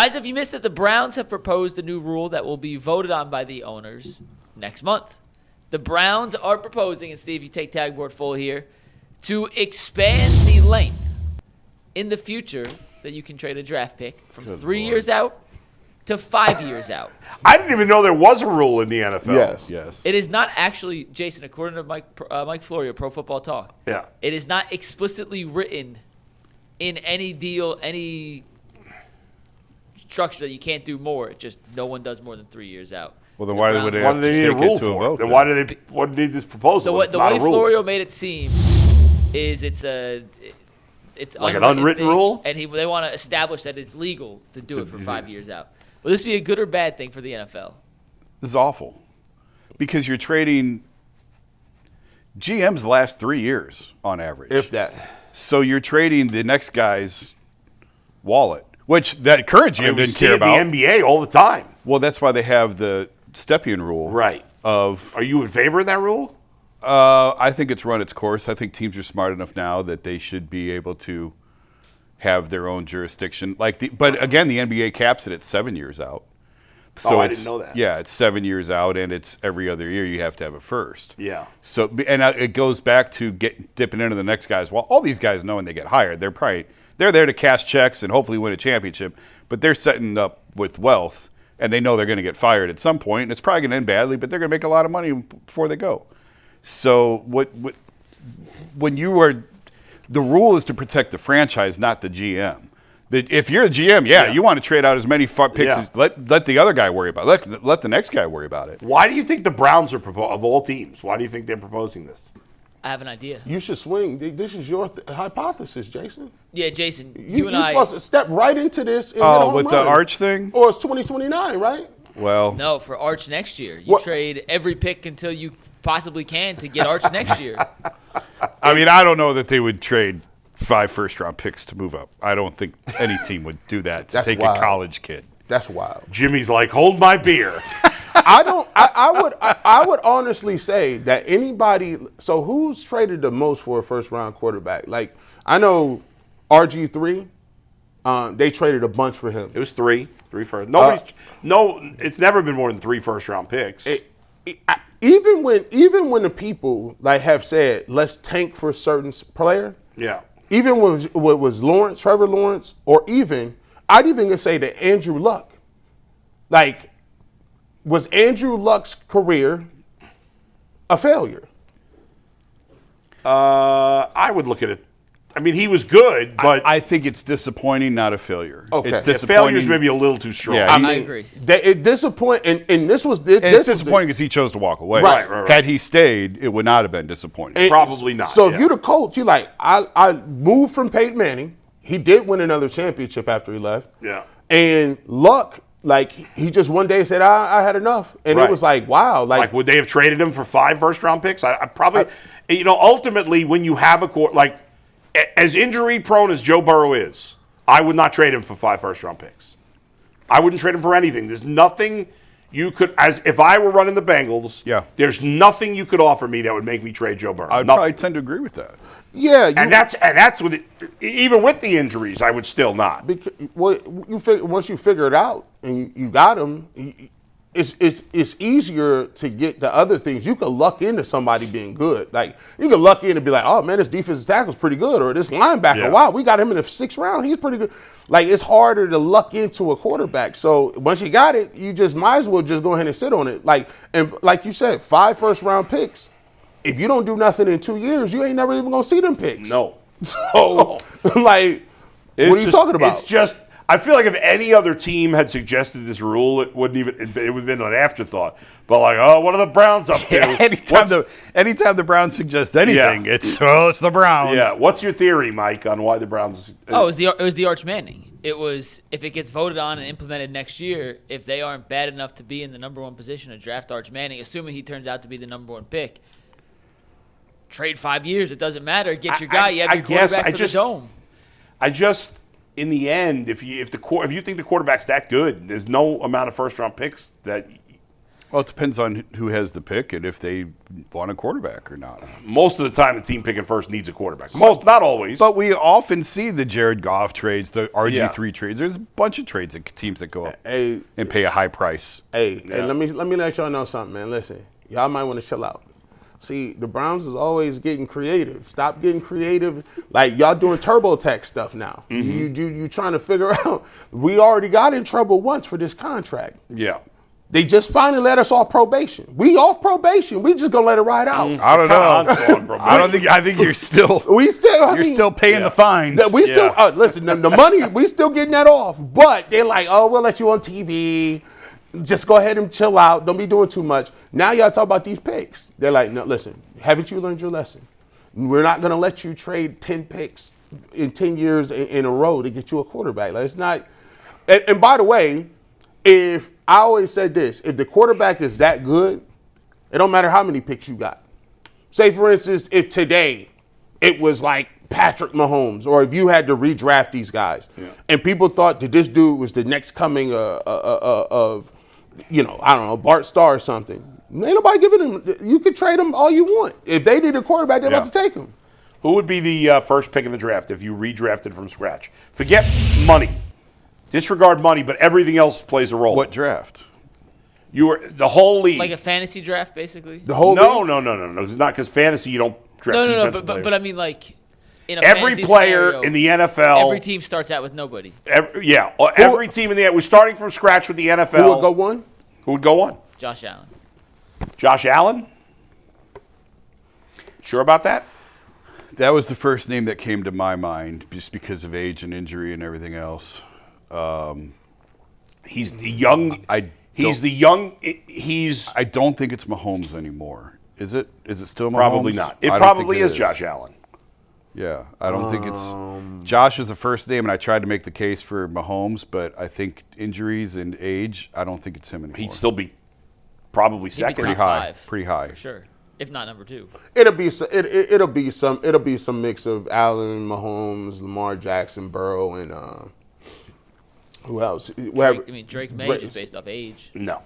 Guys, have you missed that the Browns have proposed a new rule that will be voted on by the owners next month? The Browns are proposing, and Steve, you take tagboard full here, to expand the length in the future that you can trade a draft pick from 3 years out to 5 years out. I didn't even know there was a rule in the NFL. Yes. It is not actually, Jason, according to Mike Florio, Pro Football Talk. Yeah. It is not explicitly written in any deal, any structure that you can't do more. It's just no one does more than 3 years out. Well, then why do they Why have do they to need a take rule it to a for vote? it? Then why do they need this proposal? The way Florio made it seem is it's like an unwritten rule? And they want to establish that it's legal to do it for 5 years out. Will this be a good or bad thing for the NFL? This is awful because you're trading GMs last 3 years on average. If that. So you're trading the next guy's wallet, which that current GM didn't care about. In the NBA all the time. Well, that's why they have the Stepien rule. Right. Are you in favor of that rule? I think it's run its course. I think teams are smart enough now that they should be able to have their own jurisdiction. But again, the NBA caps it at 7 years out. So I didn't know that. Yeah, it's 7 years out, and it's every other year you have to have it first. Yeah. So and it goes back to dipping into the next guys. Well, all these guys know when they get hired, they're there to cash checks and hopefully win a championship, but they're setting up with wealth, and they know they're going to get fired at some point, and it's probably going to end badly, but they're going to make a lot of money before they go. So when you are, the rule is to protect the franchise, not the GM. If you're a GM, you want to trade out as many picks as let the other guy worry about it. Let the next guy worry about it. Why do you think the Browns are of all teams? Why do you think they're proposing this? I have an idea. You should swing. This is your hypothesis, Jason. Yeah, Jason, you're supposed to step right into this and hit a home with run. the Arch thing? Or it's 2029, right? Well, no, for Arch next year. You trade every pick until you possibly can to get Arch next year. I mean, I don't know that they would trade 5 first-round picks to move up. I don't think any team would do that to take a college kid. That's wild. Jimmy's like, hold my beer. I would honestly say that anybody. So who's traded the most for a first-round quarterback? Like I know RG3. They traded a bunch for him. It was three first. It's never been more than 3 first-round picks. Even when the people have said let's tank for a certain player. Yeah. Even with what was Trevor Lawrence, or I'd even say that Andrew Luck. Was Andrew Luck's career a failure? I would look at it. I mean, he was good, but I think it's disappointing, not a failure. Okay. It's disappointing. Failure's maybe a little too strong. Yeah, I agree. It disappointing, and this was it's disappointing because he chose to walk away. Right. Had he stayed, it would not have been disappointing. Probably not. So if you're the coach, you're like, I moved from Peyton Manning. He did win another championship after he left. Yeah. And Luck, he just one day said, I had enough. And it was like, wow. Like, would they have traded him for 5 first-round picks? I probably, ultimately, when you have as injury-prone as Joe Burrow is, I would not trade him for 5 first-round picks. I wouldn't trade him for anything. There's nothing you could, if I were running the Bengals, there's nothing you could offer me that would make me trade Joe Burrow. I'd probably tend to agree with that. Yeah. And that's with it, even with the injuries, I would still not. Because, once you figure it out and you got him, it's easier to get the other things. You can luck into somebody being good. You can luck in and be like, oh man, this defensive tackle's pretty good, or this linebacker, wow, we got him in the 6th round. He's pretty good. It's harder to luck into a quarterback. So once you got it, you just might as well just go ahead and sit on it. And like you said, 5 first-round picks. If you don't do nothing in 2 years, you ain't never even gonna see them picks. No. So what are you talking about? It's just. I feel like if any other team had suggested this rule, it would have been an afterthought. But what are the Browns up to? Anytime the Browns suggest anything, it's the Browns. Yeah. What's your theory, Mike, on why the Browns? It was the Arch Manning. It was, if it gets voted on and implemented next year, if they aren't bad enough to be in the number 1 position to draft Arch Manning, assuming he turns out to be the number 1 pick, trade 5 years. It doesn't matter. Get your guy. You have your quarterback for the dome. In the end, if you think the quarterback's that good, there's no amount of first-round picks that. Well, it depends on who has the pick and if they want a quarterback or not. Most of the time, the team picking first needs a quarterback. Most, not always. But we often see the Jared Goff trades, the RG3 trades. There's a bunch of trades that teams that go up and pay a high price. Hey, let me let y'all know something, man. Listen, y'all might want to chill out. See, the Browns is always getting creative. Stop getting creative. Like, y'all doing TurboTax stuff now. You trying to figure out. We already got in trouble once for this contract. Yeah. They just finally let us off probation. We off probation. We just gonna let it ride out. I don't know. I think you're still. You're still paying the fines. We still listen. The money we still getting that off. But they're like, oh, we'll let you on TV. Just go ahead and chill out. Don't be doing too much. Now y'all talk about these picks. They're like, no, listen. Haven't you learned your lesson? We're not gonna let you trade 10 picks in 10 years in a row to get you a quarterback. Like, it's not. And by the way, if I always said this, if the quarterback is that good, it don't matter how many picks you got. Say, for instance, if today it was like Patrick Mahomes, or if you had to redraft these guys, and people thought that this dude was the next coming of I don't know, Bart Starr or something. Ain't nobody giving him. You can trade him all you want. If they need a quarterback, they're about to take him. Who would be the first pick in the draft if you redrafted from scratch? Forget money. Disregard money, but everything else plays a role. What draft? You were the whole league. Like a fantasy draft, basically? The whole league? No. It's not because fantasy you don't draft defensive players. But I mean, like, in a every fantasy player scenario, in the NFL. every team starts out with nobody. Every team in the we're starting from scratch with the NFL. Who would go one? Who would go one? Josh Allen. Josh Allen? Sure about that? That was the first name that came to my mind, just because of age and injury and everything else. He's the young. I don't think it's Mahomes anymore. Is it? Is it still Mahomes? Probably not. It probably is Josh Allen. Yeah, I don't think it's. Josh is the first name, and I tried to make the case for Mahomes, but I think injuries and age, I don't think it's him anymore. He'd still be probably second. Pretty high. Pretty high. For sure. If not number 2. It'll be some mix of Allen, Mahomes, Lamar Jackson, Burrow, and who else? Drake May is based off age. No.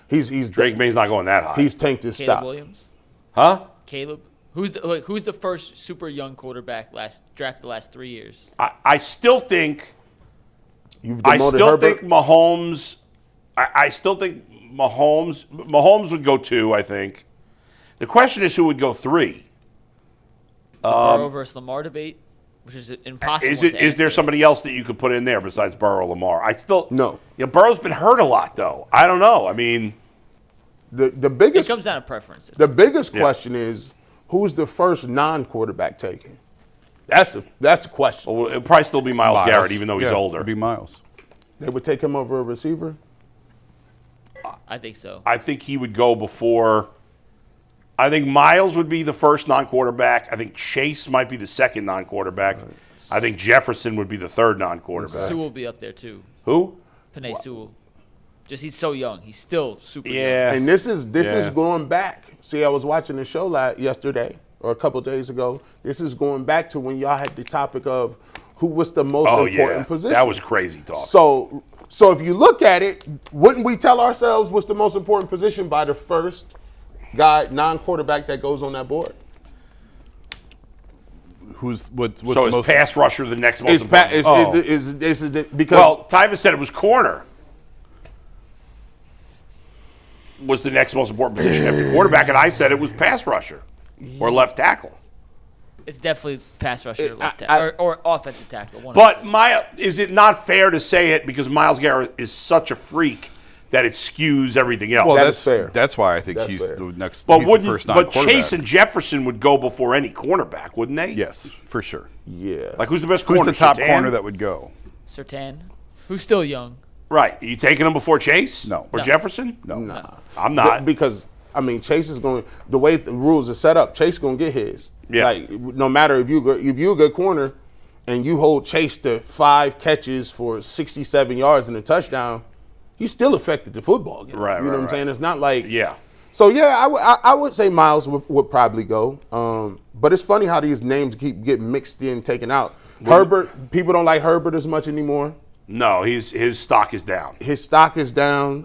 He's Drake May's not going that high. He's tanked his Caleb stock. Williams? Huh? Caleb? Who's the first super young quarterback drafted the last 3 years? I still think. You've I demoted still Herbert? think Mahomes. I still think Mahomes. Mahomes would go 2. I think. The question is who would go 3. Burrow versus Lamar debate, which is impossible. Is there somebody else that you could put in there besides Burrow or Lamar? No. Burrow's been hurt a lot though. I don't know. I mean, the It biggest comes down to preferences. the biggest question is who's the first non-quarterback taken? That's the question. well, it'll probably still be Myles Garrett, even though he's older. It'd be Miles. They would take him over a receiver. I think so. I think he would go before. I think Miles would be the first non-quarterback. I think Chase might be the second non-quarterback. Right. I think Jefferson would be the third non-quarterback. Sewell will be up there too. Who? Penei Sewell. Just he's so young. He's still super young. And this is going back. See, I was watching the show yesterday or a couple days ago. This is going back to when y'all had the topic of who was the most important position. That was crazy talk. So if you look at it, wouldn't we tell ourselves what's the most important position by the first guy, non-quarterback that goes on that board? What's so the is most pass rusher the next most important? Because Tyvis said it was corner. Was the next most important position after quarterback, and I said it was pass rusher or left tackle. It's definitely pass rusher, left tackle, or offensive tackle. But is it not fair to say it because Myles Garrett is such a freak that it skews everything else? Well, that's fair. That's why I think That's he's fair. the next. But he's the first non-quarterback. Chase and Jefferson would go before any cornerback, wouldn't they? Yes, for sure. Yeah. Like who's the best Who's corner? the top Surtain? corner that would go? Surtain, who's still young. Right. Are you taking him before Chase? No. Or No. Jefferson? No. Nah. I'm not. Because, Chase is going – the way the rules are set up, Chase is going to get his. Yeah. Like, no matter if you're a good corner and you hold Chase to 5 catches for 67 yards and a touchdown, he still affected the football game. Right, You know what I'm saying? It's not like – Yeah. So, I would say Miles would probably go. But it's funny how these names keep getting mixed in, taken out. Herbert, people don't like Herbert as much anymore. No, his stock is down. His stock is down.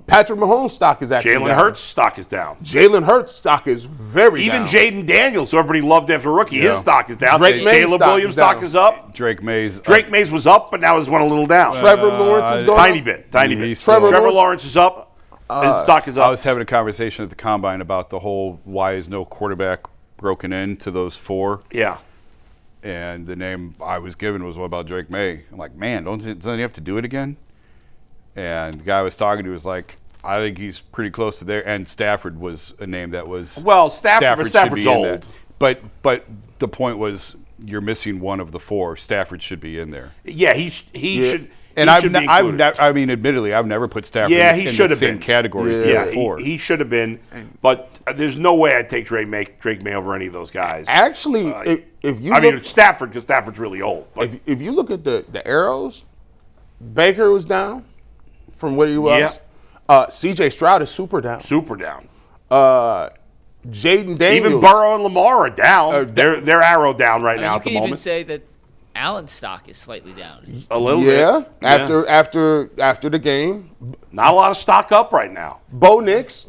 Patrick Mahomes' stock is actually down. Jalen Hurts' stock is down. Jalen Hurts' stock is very Even down. Jaden Daniels, who everybody loved after rookie, Yeah. his stock is down. Drake May's Caleb stock Williams' is down. stock is up. Drake Mays. Drake Mays was up, but now has went a little down. Trevor Lawrence is going Tiny up. bit. Tiny He's bit. still- Trevor Lawrence is up. His stock is I up. was having a conversation at the combine about the whole why is no quarterback broken into those 4. Yeah. And the name I was given was what about Drake May? I'm like, man, doesn't he have to do it again? And the guy I was talking to was like, I think he's pretty close to there. And Stafford was a name that was. Well, Stafford's Stafford's old. that. But the point was you're missing one of the 4. Stafford should be in there. Yeah, he should. And he should be included. admittedly, I've never put Stafford Yeah, in he the should have same been. categories as Yeah, the 4. he should have been. But there's no way I'd take Drake May over any of those guys. Actually, if you I look, mean, it's Stafford because Stafford's really old. But if you look at the arrows, Baker was down from where he was. C.J. Stroud is super down. super down. Jaden Daniels. Even Burrow and Lamar are down. They're arrow down right now you at the can even moment. say that Allen's stock is slightly down. A little Yeah, bit. after the game, Not a lot of stock up right now. Bo Nix.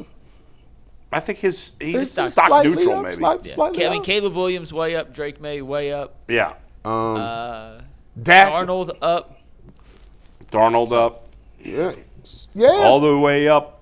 I think he's stock slightly neutral, up, maybe. slightly I mean, up. Caleb Williams way up, Drake May way up, Yeah. Dak. Arnold up. Darnold up. Yeah. All the way up.